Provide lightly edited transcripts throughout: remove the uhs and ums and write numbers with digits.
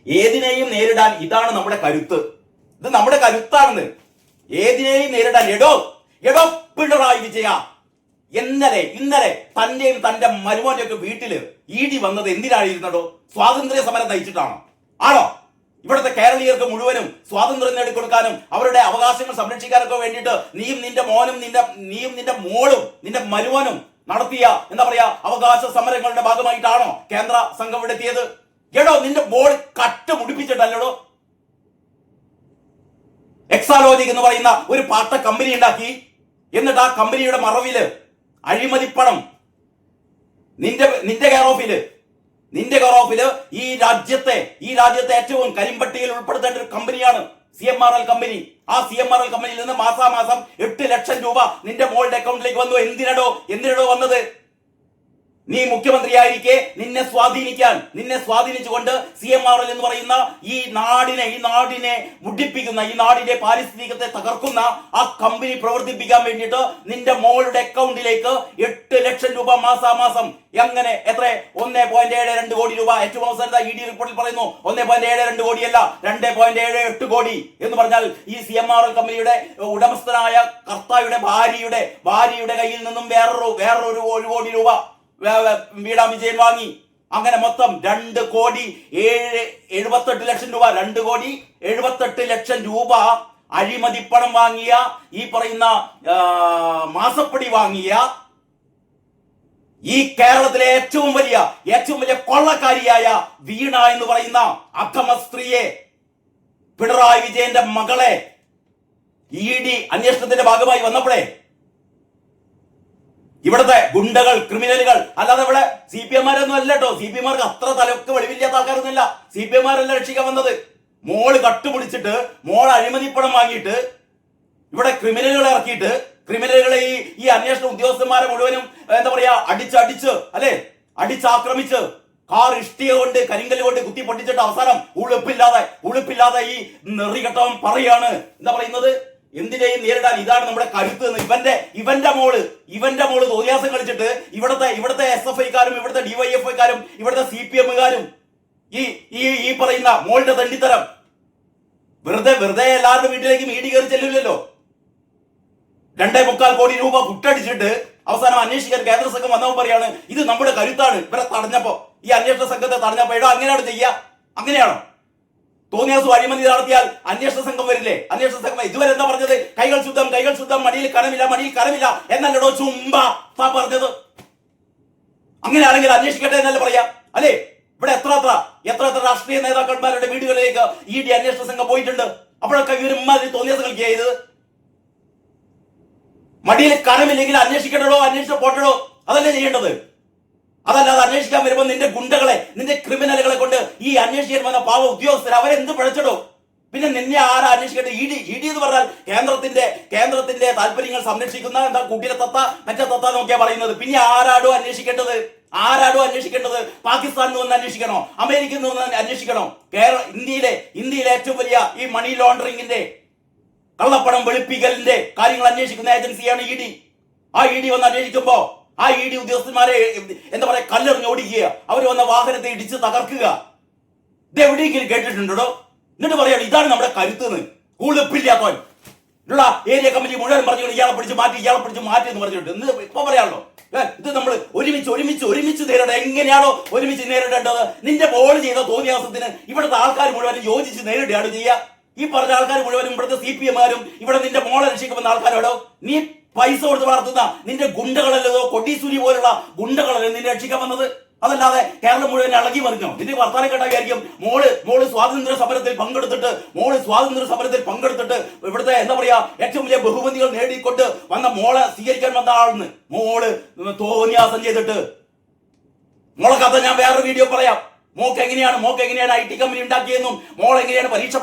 ഏതിനെയും നേരിടാൻ ഇതാണ് നമ്മുടെ കരുത്ത്. ഇത് നമ്മുടെ കരുത്താണെന്ന്. ഏതിനെയും നേരിടാൻ എടോ പിണറായി വിജയ, ഇന്നലെ തന്റെയും തന്റെ മരുമോന്റെ ഒക്കെ വീട്ടില് ഇഡി വന്നത് എന്തിനായിരുന്നടോ? സ്വാതന്ത്ര്യ സമരം നയിച്ചിട്ടാണോ? ആണോ? ഇവിടുത്തെ കേരളീയർക്ക് മുഴുവനും സ്വാതന്ത്ര്യം നേടിക്കൊടുക്കാനും അവരുടെ അവകാശങ്ങൾ സംരക്ഷിക്കാനൊക്കെ വേണ്ടിയിട്ട് നീയും നിന്റെ മോളും നിന്റെ മരുമോനും നടത്തിയ എന്താ പറയാ അവകാശ സമരങ്ങളുടെ ഭാഗമായിട്ടാണോ കേന്ദ്ര സംഘം ഇവിടെ എത്തിയത്? നിന്റെ മോൾ കട്ട് മുടിപ്പിച്ചിട്ടല്ലോ എക്സാലോജിക് എന്ന് പറയുന്ന ഒരു പാട്ട കമ്പനി ഉണ്ടാക്കി. എന്നിട്ട് ആ കമ്പനിയുടെ മറവില് അഴിമതിപ്പണം നിന്റെ കെയർ ഓഫില് ഈ രാജ്യത്തെ ഏറ്റവും കരിമ്പട്ടിയിൽ ഉൾപ്പെടുത്തേണ്ട ഒരു കമ്പനിയാണ് CMRL കമ്പനി. ആ CMRL കമ്പനിയിൽ നിന്ന് മാസാമാസം 8 ലക്ഷം രൂപ നിന്റെ മോളുടെ അക്കൗണ്ടിലേക്ക് വന്നു. എന്തിനടോ വന്നത്? നീ മുഖ്യമന്ത്രിയായിരിക്കെ നിന്നെ സ്വാധീനിച്ചുകൊണ്ട് CMRL എന്ന് പറയുന്ന ഈ നാടിനെ മുടിപ്പിക്കുന്ന, ഈ നാടിന്റെ പാരിസ്ഥിതികത്തെ തകർക്കുന്ന ആ കമ്പനി പ്രവർത്തിപ്പിക്കാൻ വേണ്ടിയിട്ട് നിന്റെ മോളുടെ അക്കൗണ്ടിലേക്ക് 8 ലക്ഷം രൂപ മാസാമാസം. എങ്ങനെ? എത്ര? 1.72 കോടി രൂപ. ഏറ്റവും അവസാനത്തെ ED റിപ്പോർട്ടിൽ പറയുന്നു 1.72 കോടിയല്ല, 2.78 കോടി എന്ന് പറഞ്ഞാൽ ഈ CMRL കമ്പനിയുടെ ഉടമസ്ഥനായ കർത്തായുടെ ഭാര്യയുടെ കയ്യിൽ നിന്നും വേറൊരു 1 കോടി രൂപ വീണാ വിജയൻ വാങ്ങി. അങ്ങനെ മൊത്തം 2.78 ലക്ഷം രൂപ, 2.78 ലക്ഷം രൂപ അഴിമതിപ്പണം വാങ്ങിയ, ഈ പറയുന്ന മാസപ്പടി വാങ്ങിയ ഈ കേരളത്തിലെ ഏറ്റവും വലിയ കൊള്ളക്കാരിയായ വീണ എന്ന് പറയുന്ന അധമ സ്ത്രീയെ, പിണറായി വിജയന്റെ മകളെ ED അന്വേഷണത്തിന്റെ ഭാഗമായി വന്നപ്പോഴേ ഇവിടുത്തെ ഗുണ്ടകൾ, ക്രിമിനലുകൾ, അല്ലാതെ ഇവിടെ CPM-മാരൊന്നും അല്ല കേട്ടോ. CPM-മാർക്ക് അത്ര തലക്ക് വെളിവില്ലാത്ത ആൾക്കാരൊന്നുമില്ല. CPM-മാരല്ല രക്ഷിക്കാൻ വന്നത്. മോള് കട്ടുപിടിച്ചിട്ട്, മോൾ അഴിമതിപ്പണം വാങ്ങിയിട്ട് ഇവിടെ ക്രിമിനലുകളെ ഇറക്കിയിട്ട്, ക്രിമിനലുകളെ ഈ അന്വേഷണ ഉദ്യോഗസ്ഥന്മാരെ മുഴുവനും എന്താ പറയാ അടിച്ചാക്രമിച്ച് കാർ ഇഷ്ടിക കൊണ്ട്, കരിങ്കല്ല് കൊണ്ട് കുത്തി പൊട്ടിച്ചിട്ട് അവസാനം ഉളുപ്പില്ലാതെ ഈ നെറികെട്ടവൻ പറയാണ് എന്താ പറയുന്നത്, എന്തിനേയും നേരിടാൻ ഇതാണ് നമ്മുടെ കരുത്ത് എന്ന്. ഇവന്റെ മോള് തോന്നിയാസം കളിച്ചിട്ട് ഇവിടുത്തെ SFI-കാരും ഇവിടുത്തെ DYFI-കാരും ഇവിടുത്തെ CPM-കാരും ഈ പറയുന്ന മോളുടെ തണ്ടിത്തരം വെറുതെ എല്ലാവരുടെ വീട്ടിലേക്കും ED കയറി ചെല്ലില്ലല്ലോ. 2.25 കോടി രൂപ പുട്ടടിച്ചിട്ട് അവസാനം അന്വേഷിക്കാൻ കേന്ദ്ര സംഘം വന്നപ്പോൾ പറയാണ് ഇത് നമ്മുടെ കരുത്താണ്. ഇവരെ തടഞ്ഞപ്പോ, ഈ അന്വേഷണ സംഘത്തെ തടഞ്ഞപ്പോ അങ്ങനെയാണ് ചെയ്യുക? അങ്ങനെയാണോ? തോന്നിയാസം അഴിമതി നടത്തിയാൽ അന്വേഷണ സംഘം വരില്ലേ? അന്വേഷണ സംഘം ഇതുവരെ എന്താ പറഞ്ഞത്? കൈകൾ ശുദ്ധം, മടിയിൽ കനമില്ല എന്നല്ലടോ ചുമ്പാ പറഞ്ഞത്. അങ്ങനെയാണെങ്കിൽ അന്വേഷിക്കട്ടെ എന്നല്ല പറയാ, അല്ലേ? ഇവിടെ എത്ര രാഷ്ട്രീയ നേതാക്കന്മാരുടെ വീടുകളിലേക്ക് ED അന്വേഷണ സംഘം പോയിട്ടുണ്ട്. അപ്പോഴൊക്കെ ഇവരുമാതിരി തോന്നിയാസങ്ങൾ ചെയ്തത്. മടിയിൽ കനമില്ലെങ്കിൽ അന്വേഷിക്കട്ടോ, അന്വേഷിച്ച പോട്ടടോ, അതല്ലേ ചെയ്യേണ്ടത്? അതല്ലാതെ അന്വേഷിക്കാൻ വരുമ്പോൾ നിന്റെ ഗുണ്ടകളെ, നിന്റെ ക്രിമിനലുകളെ കൊണ്ട് ഈ അന്വേഷിക്കാൻ വന്ന പാവ ഉദ്യോഗസ്ഥർ അവരെന്ത് പിഴച്ചിടോ? പിന്നെ നിന്നെ ആരാ അന്വേഷിക്കട്ടെ? ED എന്ന് പറഞ്ഞാൽ കേന്ദ്രത്തിന്റെ താല്പര്യങ്ങൾ സംരക്ഷിക്കുന്ന എന്താ കുട്ടിയുടെ മറ്റേ നോക്കിയാ പറയുന്നത്. പിന്നെ ആരാടോ അന്വേഷിക്കേണ്ടത്? പാകിസ്ഥാനിൽ നിന്ന് അന്വേഷിക്കണോ? അമേരിക്കയിൽ നിന്ന് അന്വേഷിക്കണോ? ഇന്ത്യയിലെ ഏറ്റവും വലിയ ഈ മണി ലോണ്ടറിംഗിന്റെ, കള്ളപ്പണം വെളുപ്പിക്കലിന്റെ കാര്യങ്ങൾ അന്വേഷിക്കുന്ന ഏജൻസിയാണ് ED. ആ ED വന്ന് അന്വേഷിക്കുമ്പോ ആ ED ഉദ്യോഗസ്ഥന്മാരെ എന്താ പറയാ കല്ലെറിഞ്ഞ് ഓടിക്കുക, അവർ വന്ന വാഹനത്തെ ഇടിച്ച് തകർക്കുക. ഇത് എവിടെയെങ്കിലും കേട്ടിട്ടുണ്ടോ? എന്നിട്ട് പറയാണ് ഇതാണ് നമ്മുടെ കരുത്ത്. ഉളുപ്പില്ലാത്തവൻ ഉള്ള ഏരിയ കമ്മിറ്റി മുഴുവൻ പറഞ്ഞു ഇയാളെ പിടിച്ച് മാറ്റി എന്ന് പറഞ്ഞിട്ടുണ്ട്. ഇപ്പൊ പറയാണല്ലോ ഇത് നമ്മൾ ഒരുമിച്ച് നേരിടേണ്ടത്. എങ്ങനെയാണോ ഒരുമിച്ച് നേരിടേണ്ടത്? നിന്റെ ബോൾ ചെയ്ത തോന്നിയാസത്തിന് ഇവിടുത്തെ ആൾക്കാർ മുഴുവനും യോജിച്ച് നേരിടുകയാണ് ചെയ്യുക. ഈ പറഞ്ഞ ആൾക്കാർ മുഴുവനും ഇവിടുത്തെ CPM-മാരും ഇവിടെ നിന്റെ മോളെ രക്ഷിക്കുമെന്ന ആൾക്കാരോടോ? നീ പൈസ കൊടുത്ത് വളർത്തുന്ന നിന്റെ ഗുണ്ടകളല്ലോ, കൊട്ടീസൂരി പോലുള്ള ഗുണ്ടകളല്ലേ നിന്നെ രക്ഷിക്കാൻ വന്നത്? അതല്ലാതെ കേരളം മുഴുവൻ ഇളകി മറിഞ്ഞോ? നിന്റെ വർത്താനം കേട്ടായിരിക്കും മോള് സ്വാതന്ത്ര്യ സമരത്തിൽ പങ്കെടുത്തിട്ട് ഇവിടുത്തെ എന്താ പറയാ ഏറ്റവും വലിയ ബഹുമതികൾ നേടിക്കൊണ്ട് വന്ന മോളെ സ്വീകരിക്കാൻ വന്ന ആളെന്ന് മോള് തോന്നിയാസം ചെയ്തിട്ട്. മോളെ കഥ ഞാൻ വേറൊരു വീഡിയോ പറയാം. മോക്ക് എങ്ങനെയാണ് IT കമ്പനി ഉണ്ടാക്കിയെന്നും മോൾ എങ്ങനെയാണ് പരീക്ഷ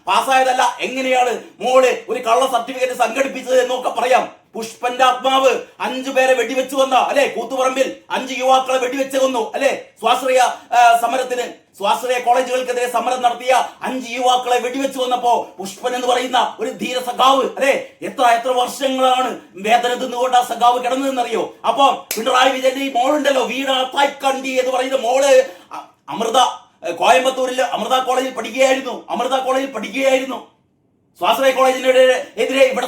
പാസ്സായതല്ല എങ്ങനെയാണ് മോള് ഒരു കള്ള സർട്ടിഫിക്കറ്റ് സംഘടിപ്പിച്ചത് എന്നൊക്കെ പറയാം. പുഷ്പന്റെ ആത്മാവ് 5 പേരെ വെടിവെച്ചു കൊന്ന, അല്ലെ? കൂത്തുപറമ്പിൽ 5 യുവാക്കളെ വെടിവെച്ച് കൊന്നു, അല്ലെ? സ്വാശ്രയ കോളേജുകൾക്കെതിരെ സമരം നടത്തിയ 5 യുവാക്കളെ വെടിവെച്ച് കൊന്നപ്പോ പുഷ്പൻ എന്ന് പറയുന്ന ഒരു ധീര സഖാവ്, അല്ലെ? എത്ര വർഷങ്ങളാണ് വേദന തിന്നുകൊണ്ട് ആ സഖാവ് കിടന്നതെന്നറിയോ? അപ്പൊ പിണറായി വിജയന്റെ ഈ മോളുണ്ടല്ലോ, വീണ തായ്ക്കണ്ടി എന്ന് പറയുന്ന മോള് കോയമ്പത്തൂരിൽ അമൃത കോളേജിൽ പഠിക്കുകയായിരുന്നു. സ്വാശ്രയ കോളേജിനെതിരെ ഇവിടെ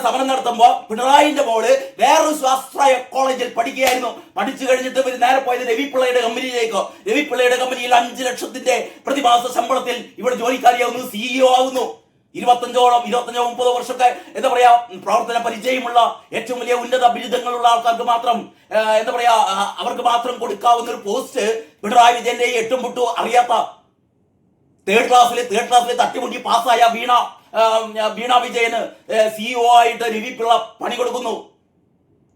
സമരം നടത്തുമ്പോൾ പിണറായിന്റെ മോള് വേറൊരു സ്വാശ്രയ കോളേജിൽ പഠിക്കുകയായിരുന്നു. പഠിച്ചു കഴിഞ്ഞിട്ട് ഇവർ നേരെ പോയത് രവിപിള്ളയുടെ കമ്പനിയിലേക്കോ. രവിപിള്ളയുടെ കമ്പനിയിൽ 5 ലക്ഷത്തിന്റെ പ്രതിമാസ ശമ്പളത്തിൽ ഇവിടെ ജോലിക്കാരിയാവുന്നു, CEO ആവുന്നു. 25-30 വർഷമൊക്കെ എന്താ പറയാ പ്രവർത്തന പരിചയമുള്ള ഏറ്റവും വലിയ ഉന്നത ബിരുദങ്ങളുള്ള ആൾക്കാർക്ക് മാത്രം എന്താ പറയാ അവർക്ക് മാത്രം കൊടുക്കാവുന്ന ഒരു പോസ്റ്റ് പിണറായി വിജയന്റെ 8 മുട്ടും അറിയാത്ത തേർഡ് ക്ലാസ്സിൽ തട്ടിമുട്ടി പാസ്സായ വീണ വിജയന് CEO ആയിട്ട് രവിപിള്ള പണി കൊടുക്കുന്നു.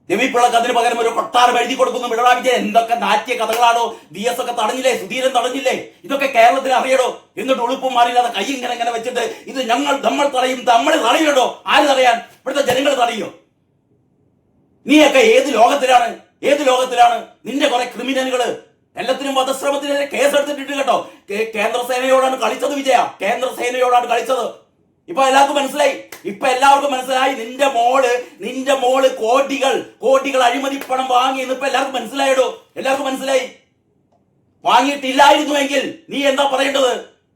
രവിപിള്ളക്ക് അതിന് പകരം ഒരു കൊട്ടാരം എഴുതി കൊടുക്കുന്നു പിണറായി വിജയൻ. എന്തൊക്കെ നാട്യ കഥകളാണോ. DS ഒക്കെ തടഞ്ഞില്ലേ, സുധീരൻ തടഞ്ഞില്ലേ, ഇതൊക്കെ കേരളത്തിന് അറിയടോ. എന്നിട്ട് ഉളുപ്പും മാറിയില്ലാതെ കൈ ഇങ്ങനെ വെച്ചിട്ട് ഇത് നമ്മൾ തടയണോ? ആര് തടയാൻ? ഇവിടുത്തെ ജനങ്ങൾ തടയോ? നീയൊക്കെ ഏത് ലോകത്തിലാണ്? നിന്റെ കുറെ ക്രിമിനലുകള് എല്ലാത്തിനും വധശ്രമത്തിനെതിരെ കേസെടുത്തിട്ടുണ്ട് കേട്ടോ. കേന്ദ്രസേനയോടാണ് കളിച്ചത് വിജയ, കേന്ദ്രസേനയോടാണ് കളിച്ചത്. ഇപ്പൊ എല്ലാവർക്കും മനസ്സിലായി. നിന്റെ മോള് കോടികൾ അഴിമതി പണം വാങ്ങി എന്ന് ഇപ്പൊ എല്ലാവർക്കും മനസ്സിലായി. വാങ്ങിയിട്ടില്ലായിരുന്നുവെങ്കിൽ നീ എന്താ പറയേണ്ടത്?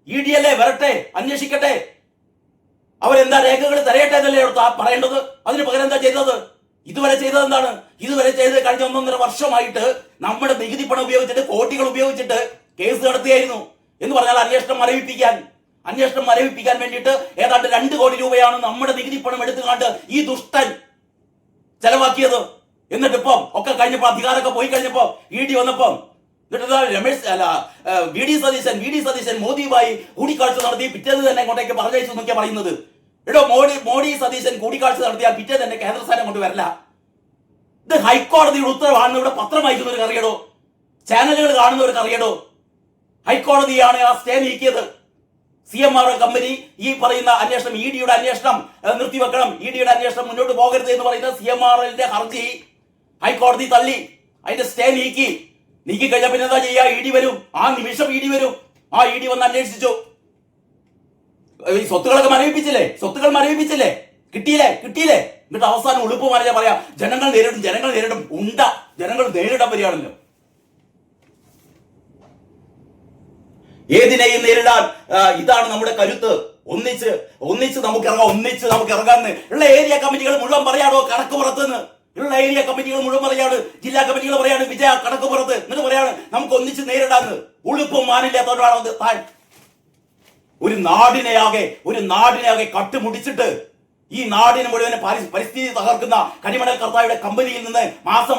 ED അല്ലേ, വരട്ടെ, അന്വേഷിക്കട്ടെ, അവരെന്താ രേഖകൾ തരയട്ടെ എന്നല്ലേ പറയേണ്ടത്. അതിന് പകരം എന്താ ചെയ്തത്? ഇതുവരെ ചെയ്തത് എന്താണ്? കഴിഞ്ഞ 1.5 വർഷമായിട്ട് നമ്മുടെ നികുതി പണം ഉപയോഗിച്ചിട്ട്, കോടികൾ ഉപയോഗിച്ചിട്ട് കേസ് നടത്തുകയായിരുന്നു. എന്ന് പറഞ്ഞാൽ അന്വേഷണം മരവിപ്പിക്കാൻ വേണ്ടിയിട്ട് ഏതാണ്ട് 2 കോടി രൂപയാണ് നമ്മുടെ നികുതി പണം എടുത്തുകൊണ്ട് ഈ ദുഷ്ടൻ ചെലവാക്കിയത്. എന്നിട്ട് ഇപ്പം ഒക്കെ കഴിഞ്ഞപ്പോ അധികാരമൊക്കെ പോയി കഴിഞ്ഞപ്പോ ED വന്നപ്പോ വി ഡി സതീശൻ മോദിയുമായി കൂടിക്കാഴ്ച നടത്തി പിറ്റേന്ന് തന്നെ ഇങ്ങോട്ടേക്ക് പറഞ്ഞയച്ചു എന്നൊക്കെയാ പറയുന്നത്. മോഡി സതീശൻ കൂടിക്കാഴ്ച നടത്തിയാൽ പിറ്റേ തന്നെ കേന്ദ്രസ്ഥാനം കൊണ്ട് വരില്ല. ഇത് ഹൈക്കോടതിയുടെ ഉത്തരവാണെന്ന് ഇവിടെ പത്രം വായിക്കുന്നവർക്ക് അറിയടോ, ചാനലുകൾ കാണുന്നവർക്ക് അറിയടോ. ഹൈക്കോടതിയാണ് ആ സ്റ്റേ നീക്കിയത്. CMR കമ്പനി ഈ പറയുന്ന അന്വേഷണം, EDയുടെ അന്വേഷണം നിർത്തിവെക്കണം, EDയുടെ അന്വേഷണം മുന്നോട്ട് പോകരുത് എന്ന് പറയുന്ന CMRന്റെ ഹർജി ഹൈക്കോടതി തള്ളി. അതിന്റെ സ്റ്റേ നീക്കി കഴിഞ്ഞ പിന്നെ എന്താ ചെയ്യുക? ED വരും, ആ നിമിഷം ED വരും. ആ ED വന്ന് അന്വേഷിച്ചു. ഈ സ്വത്തുക്കൾ മരവിപ്പിച്ചില്ലേ? കിട്ടിയില്ലേ? എന്നിട്ട് അവസാനം ഉളുപ്പ് മാറിയാ പറയാ ജനങ്ങൾ നേരിടും. ജനങ്ങൾ നേരിടാൻ വരികയാണല്ലോ. ഏതിനെയും നേരിടാൻ ഇതാണ് നമ്മുടെ കരുത്ത്. ഒന്നിച്ച് നമുക്ക് ഇറങ്ങാന്ന് ഉള്ള ഏരിയ കമ്മിറ്റികൾ മുഴുവൻ പറയാടോ കണക്ക് പുറത്തുനിന്ന്. ജില്ലാ കമ്മിറ്റികൾ പറയാണ് വിജയ കണക്ക് പുറത്ത്. എന്നിട്ട് പറയാണ് നമുക്ക് ഒന്നിച്ച് നേരിടാന്ന്. ഉളുപ്പും മാനില്ലാത്തവരാണ് താൻ. ഒരു നാടിനെയാകെ കട്ടുമുടിച്ചിട്ട് ഈ നാടിന് മുഴുവൻ പരിസ്ഥിതി തകർക്കുന്ന കരിമണൽ കർത്തായുടെ കമ്പനിയിൽ നിന്ന്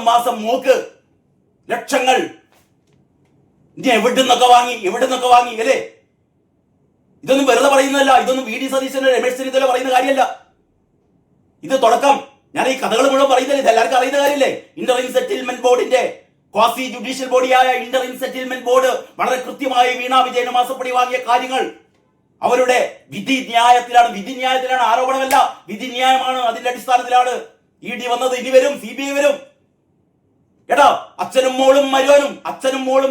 മാസം നോക്ക് ലക്ഷങ്ങൾ എവിടുന്നൊക്കെ വാങ്ങി അല്ലേ? ഇതൊന്നും വെറുതെ പറയുന്നതല്ല. ഇതൊന്നും VD സതീശന്റെ രമേശ് ചെന്നിത്തല പറയുന്ന കാര്യമല്ല. ഇത് തുടക്കം. ഞാൻ ഈ കഥകൾ മുഴുവൻ പറയുന്നില്ല, ഇത് എല്ലാവർക്കും അറിയുന്ന കാര്യമില്ലേ? ഇന്ററിം സെറ്റിൽമെന്റ് ബോർഡിന്റെ ക്വാസി ജുഡീഷ്യൽ ബോഡിയായ ഇന്ററിം സെറ്റിൽമെന്റ് ബോർഡ് വളരെ കൃത്യമായി വീണ വിജയന് മാസപ്പടി വാങ്ങിയ കാര്യങ്ങൾ അവരുടെ വിധിന്യായത്തിലാണ്. ആരോപണമല്ല, വിധിന്യായമാണ്. അതിന്റെ അടിസ്ഥാനത്തിലാണ് ED വന്നത്. ഇനി വരും, CBI വരും. കേട്ടോ, അച്ഛനും മോളും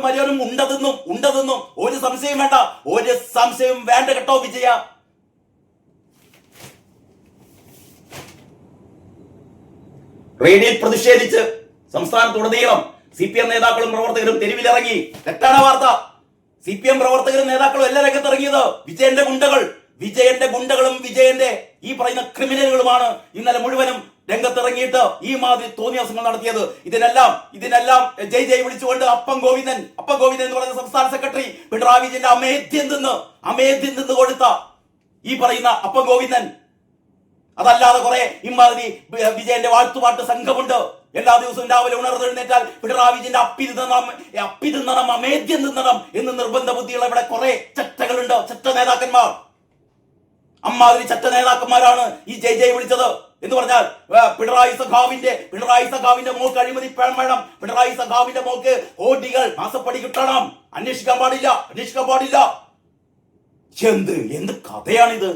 മരുവനും ഉണ്ടതെന്നും ഒരു സംശയം വേണ്ട കേട്ടോ വിജയ. റെയ്ഡിൽ പ്രതിഷേധിച്ച് സംസ്ഥാനത്തുടനീളം CPM നേതാക്കളും പ്രവർത്തകരും തെരുവിലിറങ്ങി. തെറ്റാണ് വാർത്ത. CPM പ്രവർത്തകരും നേതാക്കളും എല്ലാ രംഗത്തിറങ്ങിയത് വിജയന്റെ ഗുണ്ടകളും വിജയന്റെ ഈ പറയുന്ന ക്രിമിനലുകളുമാണ് ഇന്നലെ മുഴുവനും രംഗത്തിറങ്ങിയിട്ട് ഈ മാതിരി തോന്നിയാസങ്ങൾ നടത്തിയത്. ഇതിനെല്ലാം ജയ് വിളിച്ചുകൊണ്ട് അപ്പൻ ഗോവിന്ദൻ എന്ന് പറയുന്ന സംസ്ഥാന സെക്രട്ടറി പിണറായി വിജയന്റെ അമേദ്യം തിന്ന് കൊടുത്ത ഈ പറയുന്ന അപ്പൻ ഗോവിന്ദൻ. അതല്ലാതെ കുറെ ഇമാതിരി വിജയന്റെ വാഴ്ത്തുപാട്ട് സംഘമുണ്ട്. എല്ലാ ദിവസവും രാവിലെ ഉണർന്നെഴുന്നേറ്റാൽ പിണറായി വിജയന്റെ അപ്പി തിന്നണം, അമേദ്യം തിന്നണം എന്ന് നിർബന്ധ ബുദ്ധിയുള്ള ഇവിടെ കുറെ ചട്ടകളുണ്ട്, ചട്ട നേതാക്കന്മാർ. അമ്മാതിരി ചട്ട നേതാക്കന്മാരാണ് ഈ ജയ് വിളിച്ചത്. എന്ന് പറഞ്ഞാൽ പിണറായി സഖാവിന്റെ മോക്ക് അഴിമതി വേണം, പിണറായി സഖാവിന്റെ മോക്ക് കോടികൾ മാസപ്പടി കിട്ടണം, അന്വേഷിക്കാൻ പാടില്ല. എന്ത് കഥയാണിത്?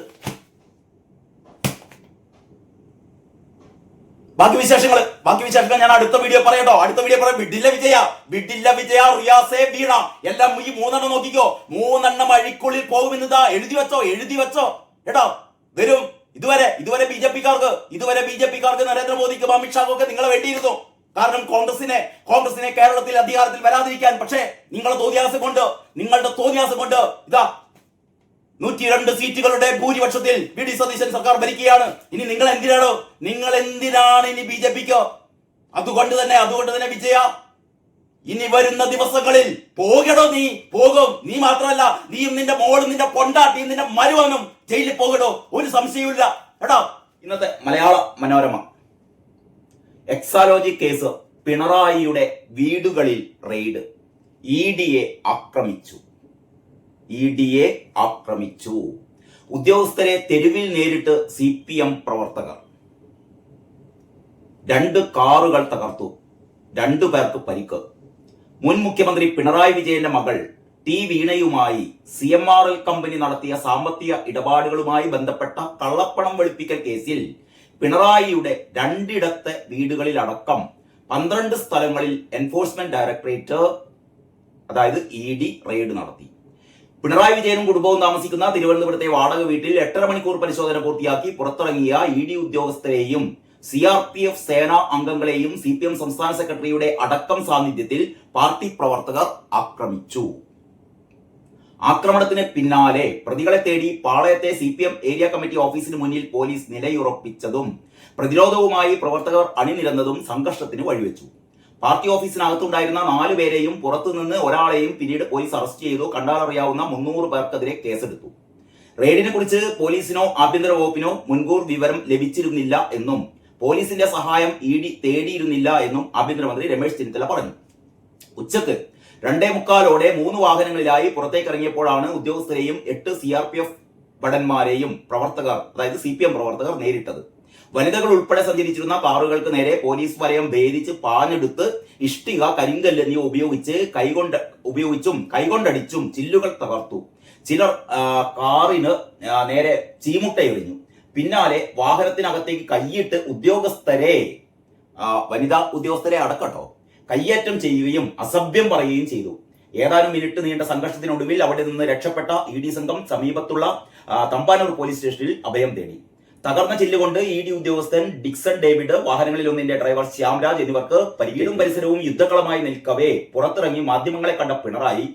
ബാക്കി വിശേഷങ്ങൾ ഞാൻ അടുത്ത വീഡിയോ പറയട്ടോ. വിടില്ല വിജയ റിയാസേ വീണ എല്ലാം ഈ 3 എണ്ണം നോക്കിക്കോ. 3 എണ്ണം അഴിക്കുള്ളിൽ പോകുമെന്നതാ എഴുതി വെച്ചോ കേട്ടോ. വരും. ഇതുവരെ ബി ജെ പിക്കാർക്ക് നരേന്ദ്രമോദിക്കും അമിത്ഷാക്കും ഒക്കെ നിങ്ങളെ വേണ്ടിയിരുന്നു. കാരണം കോൺഗ്രസിനെ കേരളത്തിൽ അധികാരത്തിൽ വരാതിരിക്കാൻ. പക്ഷേ നിങ്ങളുടെ തോന്നിയാസം കൊണ്ട് ഇതാ 102 സീറ്റുകളുടെ ഭൂരിപക്ഷത്തിൽ വി.ഡി. സതീശൻ സർക്കാർ ഭരിക്കുകയാണ്. ഇനി നിങ്ങൾ എന്തിനാണ് ഇനി ബി.ജെ.പിക്ക്? അതുകൊണ്ട് തന്നെ വിജയ, ഇനി വരുന്ന ദിവസങ്ങളിൽ പോകും. നീ മാത്രമല്ല, നീയും നിന്റെ മോളും നിന്റെ പൊണ്ടാട്ടിയും നിന്റെ മരുവനും ജയിലിൽ പോകടോ, ഒരു സംശയവുമില്ല കേട്ടോ. ഇന്നത്തെ മലയാള മനോരമ എക്സാലോജി കേസ്, പിണറായിയുടെ വീടുകളിൽ റെയ്ഡ്, ഇഡിയെ ആക്രമിച്ചു. ഉദ്യോഗസ്ഥരെ തെരുവിൽ നേരിട്ട് CPM പ്രവർത്തകർ. 2 കാറുകൾ തകർത്തു, 2 പേർക്ക് പരിക്ക്. മുൻ മുഖ്യമന്ത്രി പിണറായി വിജയന്റെ മകൾ ടി വീണയുമായി CMRL കമ്പനി നടത്തിയ സാമ്പത്തിക ഇടപാടുകളുമായി ബന്ധപ്പെട്ട കള്ളപ്പണം വെളുപ്പിക്കൽ കേസിൽ പിണറായിയുടെ 2 വീടുകളിലടക്കം 12 സ്ഥലങ്ങളിൽ എൻഫോഴ്സ്മെന്റ് ഡയറക്ടറേറ്റ് അതായത് ED റെയ്ഡ് നടത്തി. പിണറായി വിജയനും കുടുംബവും താമസിക്കുന്ന തിരുവനന്തപുരത്തെ വാടക വീട്ടിൽ 8.5 മണിക്കൂർ പരിശോധന പൂർത്തിയാക്കി പുറത്തിറങ്ങിയ ED ഉദ്യോഗസ്ഥരെയും CRPF സേനാ അംഗങ്ങളെയും CPM സംസ്ഥാന സെക്രട്ടറിയുടെ അടക്കം സാന്നിധ്യത്തിൽ പാർട്ടി പ്രവർത്തകർ ആക്രമിച്ചു. ആക്രമണത്തിന് പിന്നാലെ പ്രതികളെ തേടി പാളയത്തെ CPM ഏരിയ കമ്മിറ്റി ഓഫീസിന് മുന്നിൽ പോലീസ് നിലയുറപ്പിച്ചതും പ്രതിരോധവുമായി പ്രവർത്തകർ അണിനിരന്നതും സംഘർഷത്തിന് വഴിവെച്ചു. പാർട്ടി ഓഫീസിനകത്തുണ്ടായിരുന്ന 4 പേരെയും പുറത്തുനിന്ന് ഒരാളെയും പിന്നീട് പോലീസ് അറസ്റ്റ് ചെയ്തു. കണ്ടാലറിയാവുന്ന 300 പേർക്കെതിരെ കേസെടുത്തു. റെയ്ഡിനെ കുറിച്ച് പോലീസിനോ ആഭ്യന്തര വകുപ്പിനോ മുൻകൂർ വിവരം ലഭിച്ചിരുന്നില്ല എന്നും പോലീസിന്റെ സഹായം ED തേടിയിരുന്നില്ല എന്നും ആഭ്യന്തരമന്ത്രി രമേശ് ചെന്നിത്തല പറഞ്ഞു. ഉച്ചക്ക് 2:45 3 വാഹനങ്ങളിലായി പുറത്തേക്കിറങ്ങിയപ്പോഴാണ് ഉദ്യോഗസ്ഥരെയും 8 CRPF ഭടന്മാരെയും അതായത് CPM പ്രവർത്തകർ നേരിട്ടത്. വനിതകൾ ഉൾപ്പെടെ സഞ്ചരിച്ചിരുന്ന കാറുകൾക്ക് നേരെ പോലീസ് വലയം ഭേദിച്ച് പാഞ്ഞെടുത്ത് ഇഷ്ടിക, കരിങ്കല്ല് എന്നിവ ഉപയോഗിച്ചും കൈകൊണ്ടടിച്ചും ചില്ലുകൾ തകർത്തു. ചിലർ കാറിന് നേരെ ചീമുട്ടയെറിഞ്ഞു. പിന്നാലെ വാഹനത്തിനകത്തേക്ക് കൈയിട്ട് വനിതാ ഉദ്യോഗസ്ഥരെ അടക്കട്ടോ കയ്യേറ്റം ചെയ്യുകയും അസഭ്യം പറയുകയും ചെയ്തു. ഏതാനും മിനിറ്റ് നീണ്ട സംഘർഷത്തിനൊടുവിൽ അവിടെ നിന്ന് രക്ഷപ്പെട്ട ED സംഘം സമീപത്തുള്ള തമ്പാനൂർ പോലീസ് സ്റ്റേഷനിൽ അഭയം തേടി. തകർന്ന ചില്ലുകൊണ്ട് ED ഉദ്യോഗസ്ഥൻ ഡിക്സൺ ഡേവിഡ്, വാഹനങ്ങളിൽ ഒന്നിന്റെ ഡ്രൈവർ ശ്യാംരാജ് എന്നിവർക്ക് വീടും പരിസരവും യുദ്ധക്കളമായി നിൽക്കവേ പുറത്തിറങ്ങി മാധ്യമങ്ങളെ കണ്ട പിണറായി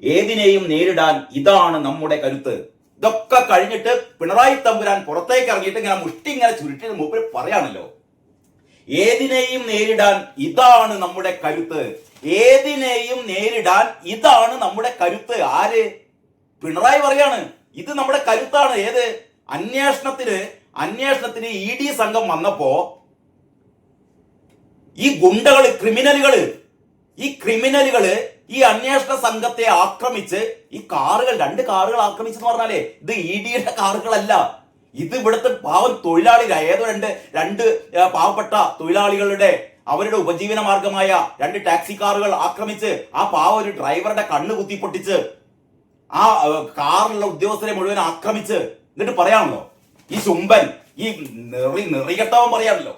ഏതിനെയും നേരിടാൻ ഇതാണ് നമ്മുടെ കരുത്ത്. ഇതൊക്കെ കഴിഞ്ഞിട്ട് പിണറായി തമ്പുരാൻ പുറത്തേക്ക് ഇറങ്ങിയിട്ട് ഇങ്ങനെ മുഷ്ടി ചുരുട്ടി മൂപ്പര് പറയാണല്ലോ, ഏതിനെയും നേരിടാൻ ഇതാണ് നമ്മുടെ കരുത്ത്. ഏതിനെയും നേരിടാൻ ഇതാണ് നമ്മുടെ കരുത്ത്. ആര്? പിണറായി പറയാണ് ഇത് നമ്മുടെ കരുത്താണ്. ഏത്? അന്വേഷണത്തിന് ED സംഘം വന്നപ്പോ ഈ ഗുണ്ടകള്, ക്രിമിനലുകള് ഈ അന്വേഷണ സംഘത്തെ ആക്രമിച്ച് ഈ കാറുകൾ 2 കാറുകൾ ആക്രമിച്ചെന്ന് പറഞ്ഞാലേ ഇത് EDയുടെ കാറുകളല്ല. ഇത് ഇവിടുത്തെ പാവം തൊഴിലാളികൾ, ഏതോ രണ്ട് പാവപ്പെട്ട തൊഴിലാളികളുടെ അവരുടെ ഉപജീവന മാർഗമായ 2 ടാക്സി കാറുകൾ ആക്രമിച്ച് ആ ഒരു ഡ്രൈവറുടെ കണ്ണ് കുത്തിപ്പൊട്ടിച്ച് ആ കാറിലുള്ള ഉദ്യോഗസ്ഥരെ മുഴുവൻ ആക്രമിച്ച് എന്നിട്ട് പറയാണല്ലോ ഈ ചുംബൻ, ഈ നെറികെട്ടവൻ പറയാണല്ലോ